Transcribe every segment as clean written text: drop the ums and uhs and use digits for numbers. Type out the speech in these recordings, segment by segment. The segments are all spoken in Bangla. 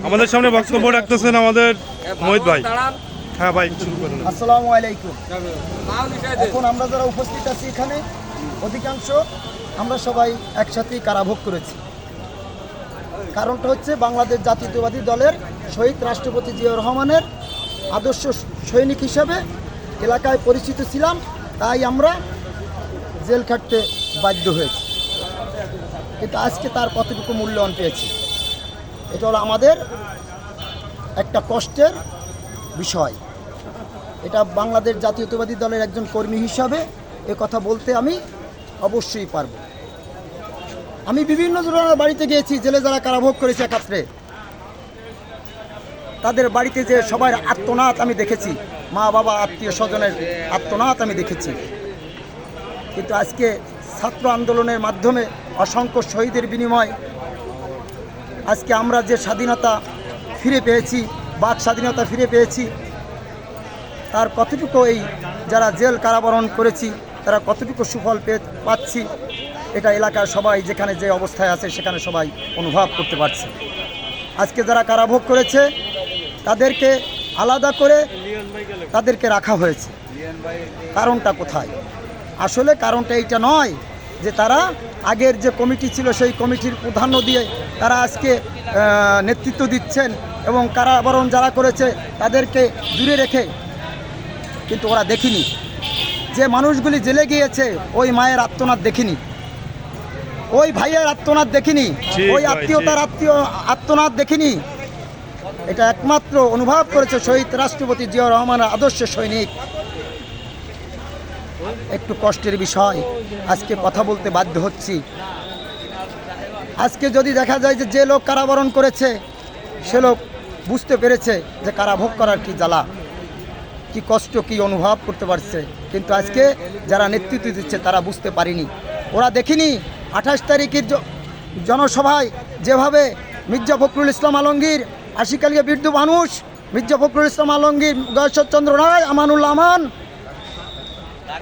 আমাদের সামনে বক্তব্য রাখতেছেন আমাদের মোহিত ভাই। হ্যাঁ ভাই, শুরু করুন। আসসালামু আলাইকুম। এখন আমরা যারা উপস্থিত আছি এখানে অধিকাংশ আমরা সবাই একসাথেই কারাভোগ করেছি। কারণটা হচ্ছে বাংলাদেশ জাতীয়তাবাদী দলের শহীদ রাষ্ট্রপতি জিয়াউর রহমানের আদর্শ সৈনিক হিসাবে এলাকায় পরিচিত ছিলাম, তাই আমরা জেল খাটতে বাধ্য হয়েছি। কিন্তু আজকে তার কতটুকু মূল্যায়ন পেয়েছি, এটা হলো আমাদের একটা কষ্টের বিষয়। এটা বাংলাদেশ জাতীয়তাবাদী দলের একজন কর্মী হিসাবে এ কথা বলতে আমি অবশ্যই পারব। আমি বিভিন্ন জনের বাড়িতে গিয়েছি, জেলে যারা কারাভোগ করেছে একাত্রে, তাদের বাড়িতে যে সবার আত্মনাদ আমি দেখেছি, মা বাবা আত্মীয় স্বজনের আত্মনাদ আমি দেখেছি। কিন্তু আজকে ছাত্র আন্দোলনের মাধ্যমে অসংখ্য শহীদের বিনিময় আজকে আমরা যে স্বাধীনতা ফিরে পেয়েছি, বাক স্বাধীনতা ফিরে পেয়েছি, তার কতটুকু এই যারা জেল কারাবরণ করেছি তারা কতটুকু সুফল পাচ্ছি, এটা এলাকার সবাই যেখানে যে অবস্থায় আছে সেখানে সবাই অনুভব করতে পারছে। আজকে যারা কারাভোগ করেছে তাদেরকে আলাদা করে তাদেরকে রাখা হয়েছে। কারণটা কোথায়? আসলে কারণটা এইটা নয় যে তারা আগের যে কমিটি ছিল সেই কমিটির প্রাধান্য দিয়ে তারা আজকে নেতৃত্ব দিচ্ছেন এবং কারাবরণ যারা করেছে তাদেরকে দূরে রেখে, কিন্তু ওরা দেখিনি যে মানুষগুলি জেলে গিয়েছে ওই মায়ের আত্মনাদ দেখিনি, ওই ভাইয়ের আত্মনাদ দেখিনি, ওই আত্মীয়তার আত্মনাদ দেখিনি। এটা একমাত্র অনুভব করেছে শহীদ রাষ্ট্রপতি জিয়াউর রহমানের আদর্শ সৈনিক। একটু কষ্টের বিষয়, আজকে কথা বলতে বাধ্য হচ্ছি। আজকে যদি দেখা যায় যে লোক কারাবরণ করেছে সে লোক বুঝতে পেরেছে যে কারাভোগ করার কি জ্বালা, কি কষ্ট, কি অনুভব করতে পারছে, কিন্তু আজকে যারা নেতৃত্ব দিচ্ছে তারা বুঝতে পারেনি, ওরা দেখিনি 28 তারিখের জনসভায় যেভাবে মির্জা ফখরুল ইসলাম আলমগীর, আশিকালিয়া বৃদ্ধ মানুষ, মির্জা ফখরুল ইসলাম আলমগীর, গয়েশ্বরচন্দ্র রায়, আমানুল্লাহ আমান,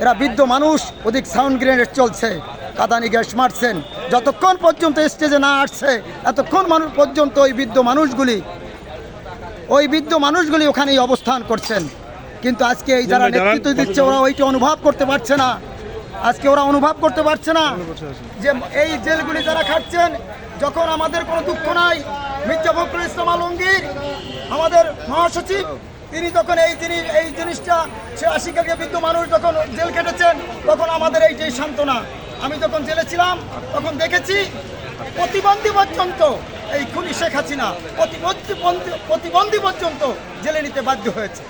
এরা বৃদ্ধ মানুষ, ওদিক সাউন্ড গ্রেনেড চলছে, কাদানি গ্যাস মারছেন, যতক্ষণ পর্যন্ত স্টেজে না আসছে এতক্ষণ মানুষ পর্যন্ত ওই বৃদ্ধ মানুষগুলি ওখানেই অবস্থান করছেন। কিন্তু আজকে এই যারা নেতৃত্ব দিচ্ছে ওরা ওইটা অনুভব করতে পারছে না। আজকে ওরা অনুভব করতে পারছে না যে এই জেলগুলি যারা খাটছেন, যখন আমাদের কোনো দুঃখ নাই, মির্জা ফখরুল ইসলাম আলমগীর আমাদের মহাসচিব, তিনি যখন এই জিনিসটা সে আশিকাকে বৃদ্ধ মানুষ যখন জেল কেটেছেন তখন আমাদের এইটাই সান্ত্বনা। আমি যখন জেলে ছিলাম তখন দেখেছি প্রতিবন্ধী পর্যন্ত, এই খুনি শেখ হাসিনা প্রতিবন্ধী পর্যন্ত জেলে নিতে বাধ্য হয়েছে।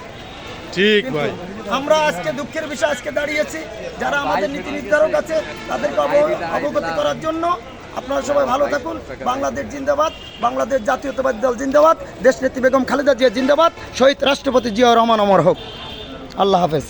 ঠিক ভাই, আমরা আজকে দুঃখের বিষয় আজকে দাঁড়িয়েছি যারা আমাদের নীতি নির্ধারক আছে তাদেরকে অবগত করার জন্য। আপনারা সবাই ভালো থাকুন। বাংলাদেশ জিন্দাবাদ, বাংলাদেশ জাতীয়তাবাদী দল জিন্দাবাদ, দেশনেত্রী বেগম খালেদা জিয়া জিন্দাবাদ, শহীদ রাষ্ট্রপতি জিয়াউর রহমান অমর হোক। আল্লাহ হাফেজ।